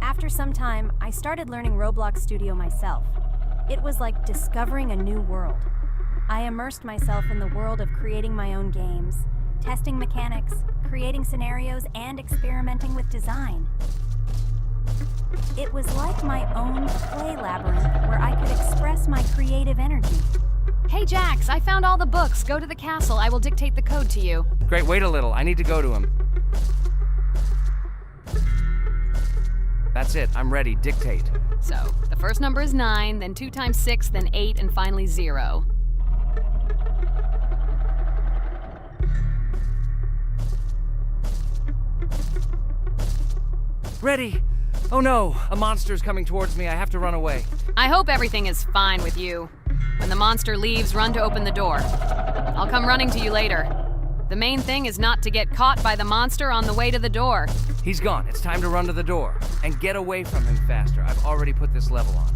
After some time, I started learning Roblox Studio myself. It was like discovering a new world. I immersed myself in the world of creating my own games, testing mechanics, creating scenarios, and experimenting with design. It was like my own play labyrinth where I could express my creative energy. Hey Jax, I found all the books. Go to the castle. I will dictate the code to you. Great, wait a little. I need to go to him. That's it. I'm ready. Dictate. So, the first number is 9, then 2 times 6, then 8, and finally 0. Ready! Oh no! A monster's coming towards me. I have to run away. I hope everything is fine with you. When the monster leaves, run to open the door. I'll come running to you later. The main thing is not to get caught by the monster on the way to the door. He's gone. It's time to run to the door. And get away from him faster. I've already put this level on.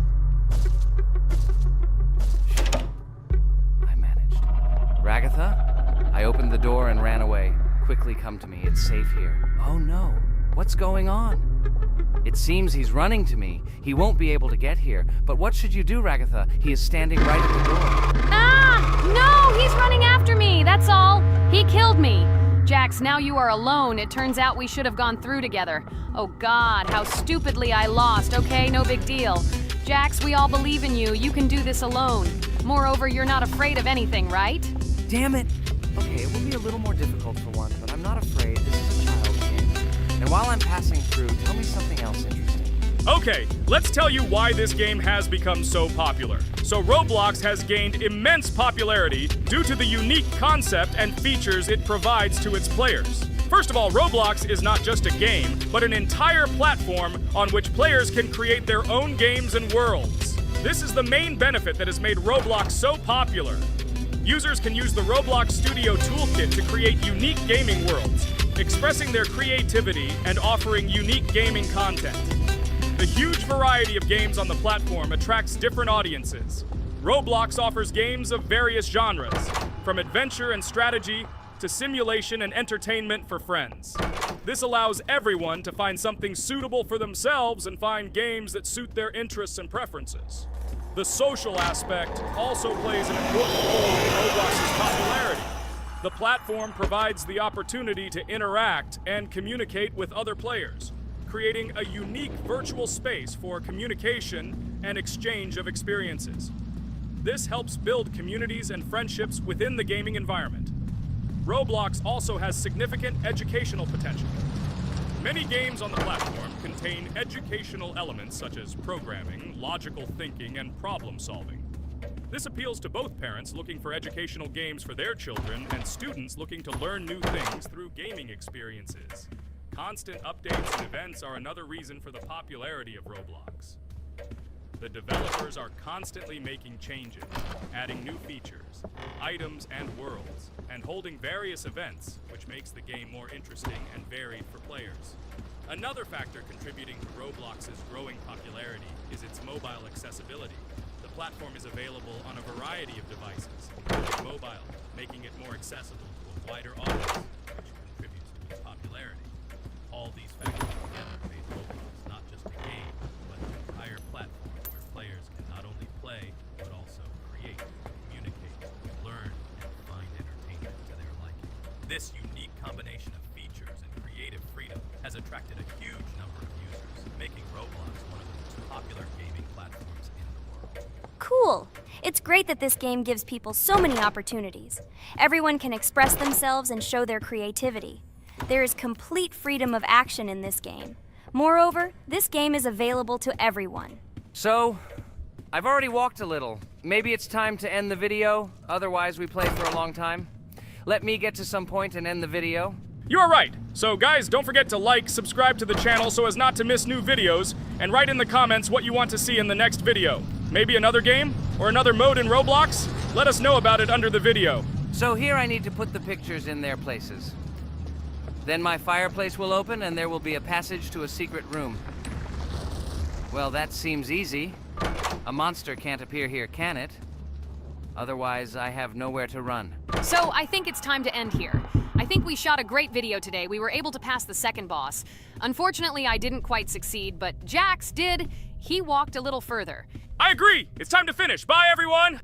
I managed. Ragatha? I opened the door and ran away. Quickly come to me. It's safe here. Oh no. What's going on? It seems he's running to me. He won't be able to get here. But what should you do, Ragatha? He is standing right at the door. Ah! No! He's running after me! That's all! He killed me! Jax, now you are alone. It turns out we should have gone through together. Oh God, how stupidly I lost. Okay, no big deal. Jax, we all believe in you. You can do this alone. Moreover, you're not afraid of anything, right? Damn it! Okay, it will be a little more difficult for one, but I'm not afraid. This is a child's game. And while I'm passing through, tell me something else interesting. Okay, let's tell you why this game has become so popular. So Roblox has gained immense popularity due to the unique concept and features it provides to its players. First of all, Roblox is not just a game, but an entire platform on which players can create their own games and worlds. This is the main benefit that has made Roblox so popular. Users can use the Roblox Studio Toolkit to create unique gaming worlds, expressing their creativity and offering unique gaming content. The huge variety of games on the platform attracts different audiences. Roblox offers games of various genres, from adventure and strategy to simulation and entertainment for friends. This allows everyone to find something suitable for themselves and find games that suit their interests and preferences. The social aspect also plays an important role in Roblox's popularity. The platform provides the opportunity to interact and communicate with other players, creating a unique virtual space for communication and exchange of experiences. This helps build communities and friendships within the gaming environment. Roblox also has significant educational potential. Many games on the platform contain educational elements such as programming, logical thinking, and problem solving. This appeals to both parents looking for educational games for their children and students looking to learn new things through gaming experiences. Constant updates and events are another reason for the popularity of Roblox. The developers are constantly making changes, adding new features, items, and worlds, and holding various events, which makes the game more interesting and varied for players. Another factor contributing to Roblox's growing popularity is its mobile accessibility. The platform is available on a variety of devices, including mobile, making it more accessible to a wider audience, which contributes to its popularity. All these factors together make Roblox not just a game, but an entire platform where players can not only play, but also create, communicate, learn, and find entertainment to their liking. This unique combination of features and creative freedom has attracted a huge number of users, making Roblox one of the most popular gaming platforms in the world. Cool! It's great that this game gives people so many opportunities. Everyone can express themselves and show their creativity. There is complete freedom of action in this game. Moreover, this game is available to everyone. So, I've already walked a little. Maybe it's time to end the video, otherwise we play for a long time. Let me get to some point and end the video. You are right. So guys, don't forget to like, subscribe to the channel so as not to miss new videos, and write in the comments what you want to see in the next video. Maybe another game? Or another mode in Roblox? Let us know about it under the video. So here I need to put the pictures in their places. Then my fireplace will open and there will be a passage to a secret room. Well, that seems easy. A monster can't appear here, can it? Otherwise, I have nowhere to run. So I think it's time to end here. I think we shot a great video today. We were able to pass the second boss. Unfortunately, I didn't quite succeed, but Jax did. He walked a little further. I agree! It's time to finish. Bye, everyone!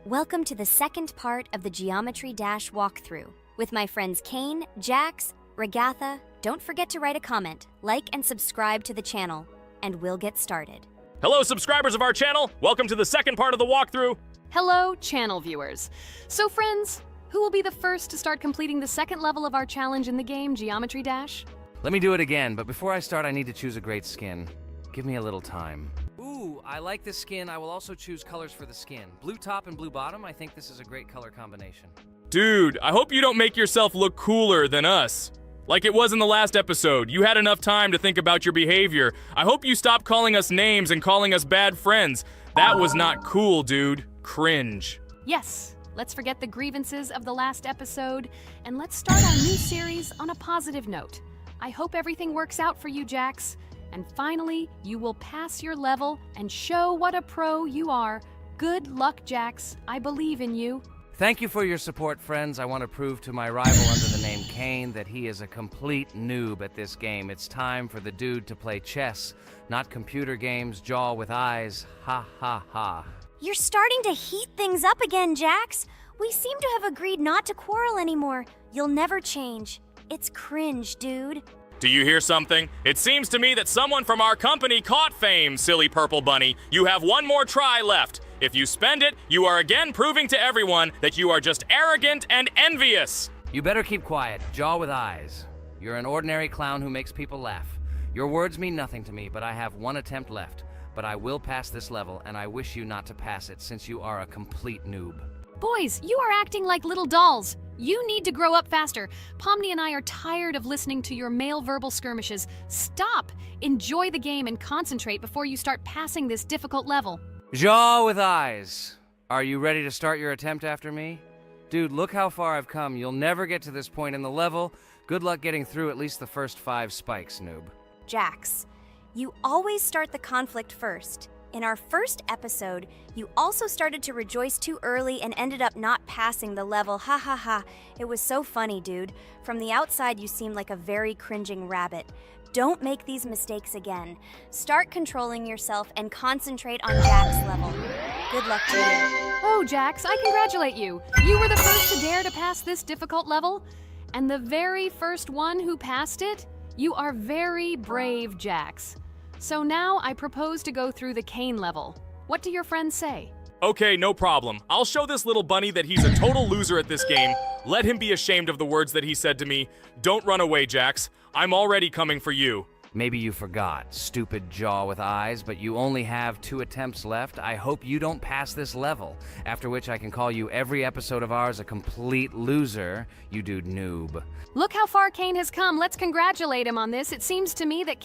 Welcome to the second part of the Geometry Dash walkthrough. With my friends Kane, Jax, Regatha, don't forget to write a comment, like and subscribe to the channel, and we'll get started. Hello, subscribers of our channel. Welcome to the second part of the walkthrough. Hello, channel viewers. So friends, who will be the first to start completing the second level of our challenge in the game, Geometry Dash? Let me do it again, but before I start, I need to choose a great skin. Give me a little time. Ooh, I like this skin. I will also choose colors for the skin. Blue top and blue bottom. I think this is a great color combination. Dude, I hope you don't make yourself look cooler than us. Like it was in the last episode. You had enough time to think about your behavior. I hope you stop calling us names and calling us bad friends. That was not cool, dude. Cringe. Yes, let's forget the grievances of the last episode, and let's start our new series on a positive note. I hope everything works out for you, Jax. And finally, you will pass your level and show what a pro you are. Good luck, Jax. I believe in you. Thank you for your support, friends. I want to prove to my rival under the name Kane that he is a complete noob at this game. It's time for the dude to play chess, not computer games, jaw with eyes. Ha ha ha. You're starting to heat things up again, Jax. We seem to have agreed not to quarrel anymore. You'll never change. It's cringe, dude. Do you hear something? It seems to me that someone from our company caught fame, silly purple bunny. You have one more try left. If you spend it, you are again proving to everyone that you are just arrogant and envious. You better keep quiet, jaw with eyes. You're an ordinary clown who makes people laugh. Your words mean nothing to me, but I have one attempt left. But I will pass this level, and I wish you not to pass it since you are a complete noob. Boys, you are acting like little dolls. You need to grow up faster. Pomni and I are tired of listening to your male verbal skirmishes. Stop! Enjoy the game and concentrate before you start passing this difficult level. Jaw with eyes. Are you ready to start your attempt after me? Dude, look how far I've come. You'll never get to this point in the level. Good luck getting through at least the first 5 spikes, noob. Jax. You always start the conflict first. In our first episode, you also started to rejoice too early and ended up not passing the level. Ha ha ha. It was so funny, dude. From the outside, you seemed like a very cringing rabbit. Don't make these mistakes again. Start controlling yourself and concentrate on Jack's level. Good luck to you. Oh, Jax, I congratulate you. You were the first to dare to pass this difficult level, and the very first one who passed it. You are very brave, Jax. So now I propose to go through the cane level. What do your friends say? Okay, no problem. I'll show this little bunny that he's a total loser at this game. Let him be ashamed of the words that he said to me. Don't run away, Jax. I'm already coming for you. Maybe you forgot, stupid jaw with eyes, but you only have 2 attempts left. I hope you don't pass this level, after which I can call you every episode of ours a complete loser, you dude noob. Look how far Kane has come. Let's congratulate him on this. It seems to me that